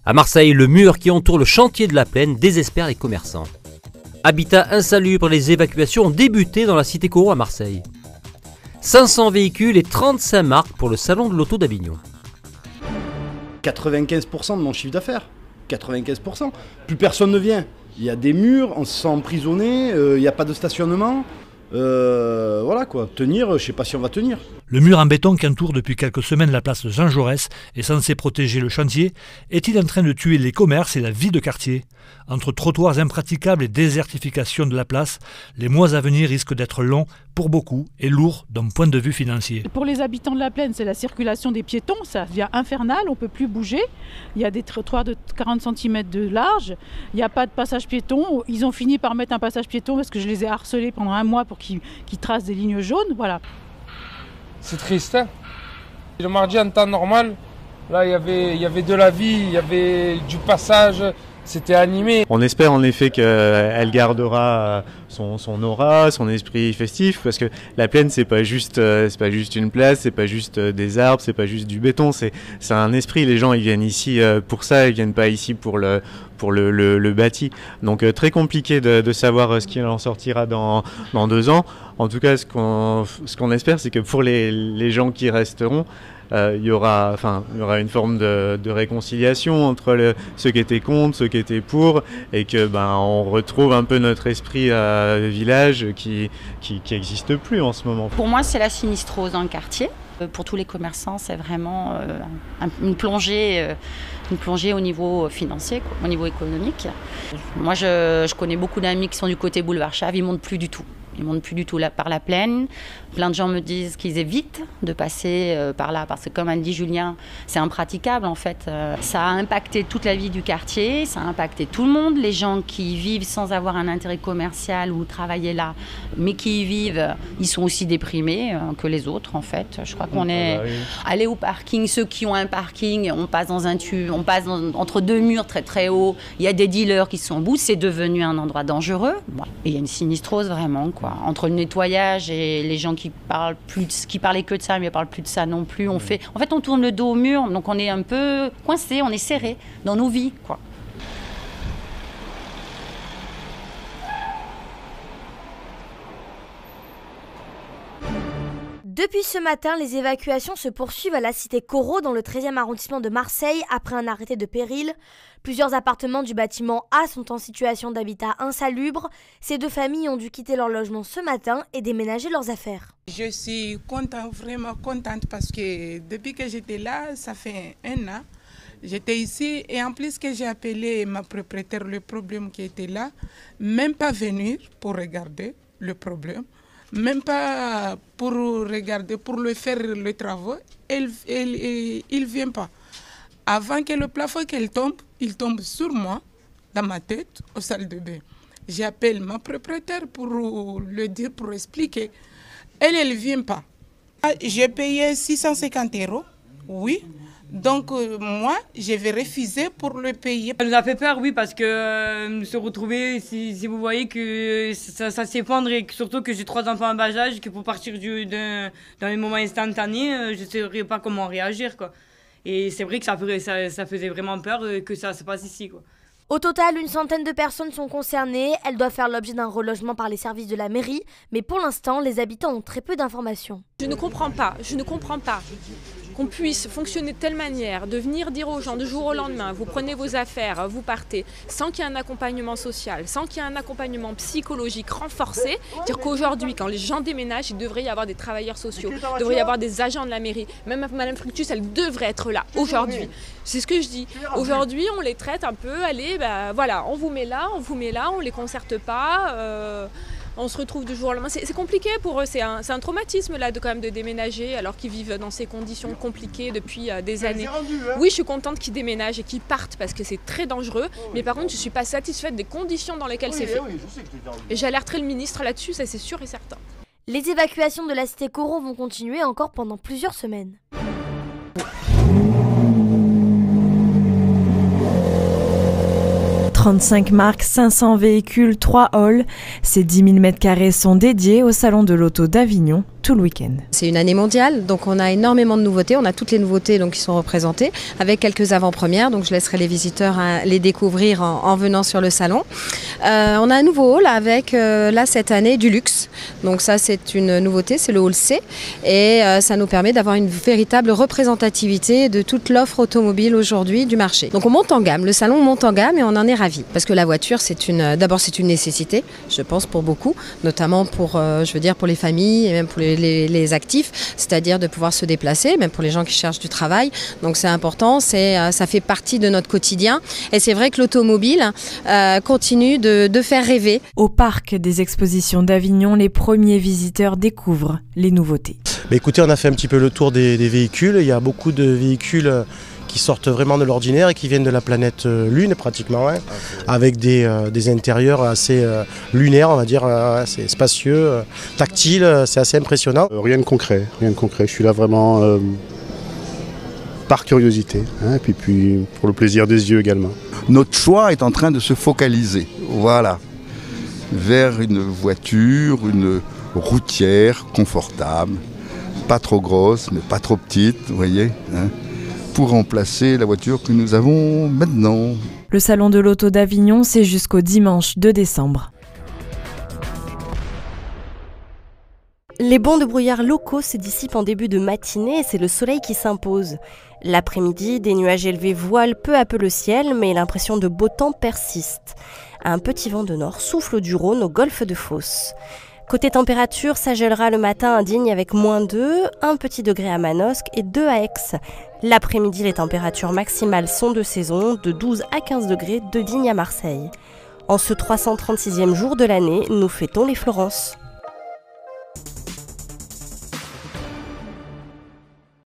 À Marseille, le mur qui entoure le chantier de la Plaine désespère les commerçants. Habitat insalubre, les évacuations ont débuté dans la cité Corot à Marseille. 500 véhicules et 35 marques pour le salon de l'auto d'Avignon. 95% de mon chiffre d'affaires. 95%. Plus personne ne vient. Il y a des murs, on se sent emprisonné, il n'y a pas de stationnement. Voilà quoi, tenir, je ne sais pas si on va tenir. Le mur en béton qui entoure depuis quelques semaines la place Jean Jaurès est censé protéger le chantier. Est-il en train de tuer les commerces et la vie de quartier? Entre trottoirs impraticables et désertification de la place, les mois à venir risquent d'être longs pour beaucoup et lourds d'un point de vue financier. Pour les habitants de la Plaine, c'est la circulation des piétons, ça devient infernal, on ne peut plus bouger. Il y a des trottoirs de 40 cm de large, il n'y a pas de passage piéton. Ils ont fini par mettre un passage piéton parce que je les ai harcelés pendant un mois pour qu'ils tracent des lignes jaunes. Voilà. C'est triste, hein. Le mardi en temps normal, là il y avait de la vie, il y avait du passage, c'était animé. On espère en effet qu'elle gardera son aura, son esprit festif, parce que la Plaine c'est pas juste une place, c'est pas juste des arbres, c'est pas juste du béton, c'est un esprit. Les gens ils viennent ici pour ça, ils viennent pas ici pour le bâti. Donc très compliqué de savoir ce qu'il en sortira dans 2 ans. En tout cas, ce qu'on espère, c'est que pour les gens qui resteront, il y aura une forme de réconciliation entre ceux qui étaient contre, ceux qui étaient pour, et que on retrouve un peu notre esprit village qui n'existe plus en ce moment. Pour moi, c'est la sinistrose dans le quartier. Pour tous les commerçants, c'est vraiment une plongée au niveau financier, au niveau économique. Moi, je connais beaucoup d'amis qui sont du côté boulevard Chave, ils ne montent plus du tout. Ils ne montent plus du tout là, par la Plaine. Plein de gens me disent qu'ils évitent de passer par là parce que, comme a dit Julien, c'est impraticable en fait. Ça a impacté toute la vie du quartier, ça a impacté tout le monde. Les gens qui vivent sans avoir un intérêt commercial ou travailler là, mais qui y vivent, ils sont aussi déprimés que les autres en fait. Je crois qu'on est allé au parking. Ceux qui ont un parking, on passe dans un tube, on passe entre 2 murs très très hauts. Il y a des dealers qui sont au bout. C'est devenu un endroit dangereux. Et il y a une sinistrose vraiment quoi. Entre le nettoyage et les gens qui parlaient que de ça, mais ne parlent plus de ça non plus. En fait, on tourne le dos au mur, donc on est un peu coincé, on est serré dans nos vies, quoi. Depuis ce matin, les évacuations se poursuivent à la cité Corot dans le 13e arrondissement de Marseille après un arrêté de péril. Plusieurs appartements du bâtiment A sont en situation d'habitat insalubre. Ces 2 familles ont dû quitter leur logement ce matin et déménager leurs affaires. Je suis vraiment contente parce que depuis que j'étais là, ça fait 1 an. J'étais ici et en plus que j'ai appelé ma propriétaire le problème qui était là, même pas venir pour regarder le problème. Même pas pour regarder, pour le faire le travail, il vient pas. Avant que le plafond il tombe sur moi, dans ma tête, au salle de bain. J'appelle ma propriétaire pour le dire, pour expliquer. Elle vient pas. J'ai payé 650 €, oui. Donc moi, je vais refuser pour le payer. Ça nous a fait peur, oui, parce que se retrouver, si vous voyez que ça s'effondre et que, surtout que j'ai 3 enfants en bas âge, qu'il faut partir dans les moments instantanés, je ne saurais pas comment réagir, quoi. Et c'est vrai que ça faisait vraiment peur que ça se passe ici, quoi. Au total, une centaine de personnes sont concernées. Elles doivent faire l'objet d'un relogement par les services de la mairie. Mais pour l'instant, les habitants ont très peu d'informations. Je ne comprends pas qu'on puisse fonctionner de telle manière, de venir dire aux gens du jour au lendemain, vous prenez vos affaires, vous partez, sans qu'il y ait un accompagnement social, sans qu'il y ait un accompagnement psychologique renforcé. Dire qu'aujourd'hui, quand les gens déménagent, il devrait y avoir des travailleurs sociaux, il devrait y avoir des agents de la mairie. Même Madame Fructus, elle devrait être là aujourd'hui. C'est ce que je dis. Aujourd'hui, on les traite un peu, allez, voilà, on vous met là, on ne les concerte pas. On se retrouve du jour au lendemain. C'est compliqué pour eux, c'est un traumatisme là quand même de déménager alors qu'ils vivent dans ces conditions compliquées depuis des années. Oui, je suis contente qu'ils déménagent et qu'ils partent parce que c'est très dangereux, mais par contre je ne suis pas satisfaite des conditions dans lesquelles c'est fait. Et j'alerterai le ministre là-dessus, ça c'est sûr et certain. Les évacuations de la cité Corot vont continuer encore pendant plusieurs semaines. 35 marques, 500 véhicules, 3 halls. Ces 10 000 m² sont dédiés au salon de l'auto d'Avignon. tout le week-end. C'est une année mondiale, donc on a énormément de nouveautés. On a toutes les nouveautés donc, qui sont représentées, avec quelques avant-premières. Donc je laisserai les visiteurs les découvrir en venant sur le salon. On a un nouveau hall avec, là cette année, du luxe. Donc ça c'est une nouveauté, c'est le hall C. Et ça nous permet d'avoir une véritable représentativité de toute l'offre automobile aujourd'hui du marché. Donc on monte en gamme, le salon monte en gamme et on en est ravis. Parce que la voiture, d'abord c'est une nécessité, je pense pour beaucoup, notamment pour, pour les familles et même pour les actifs, c'est-à-dire de pouvoir se déplacer, même pour les gens qui cherchent du travail. Donc c'est important, ça fait partie de notre quotidien. Et c'est vrai que l'automobile continue de faire rêver. Au parc des expositions d'Avignon, les premiers visiteurs découvrent les nouveautés. Écoutez, on a fait un petit peu le tour des véhicules. Il y a beaucoup de véhicules qui sortent vraiment de l'ordinaire et qui viennent de la planète Lune pratiquement, hein, avec des intérieurs assez lunaires, on va dire, assez spacieux, tactiles, c'est assez impressionnant. Rien de concret, je suis là vraiment par curiosité, hein, et puis pour le plaisir des yeux également. Notre choix est en train de se focaliser, voilà, vers une voiture, une routière confortable, pas trop grosse mais pas trop petite, vous voyez, hein, pour remplacer la voiture que nous avons maintenant. Le salon de l'auto d'Avignon, c'est jusqu'au dimanche 2 décembre. Les bancs de brouillard locaux se dissipent en début de matinée et c'est le soleil qui s'impose. L'après-midi, des nuages élevés voilent peu à peu le ciel, mais l'impression de beau temps persiste. Un petit vent de nord souffle du Rhône au golfe de Fos. Côté température, ça gèlera le matin à Digne avec -2, 1 petit degré à Manosque et 2 à Aix. L'après-midi, les températures maximales sont de saison, de 12 à 15 degrés de Digne à Marseille. En ce 336e jour de l'année, nous fêtons les Florences.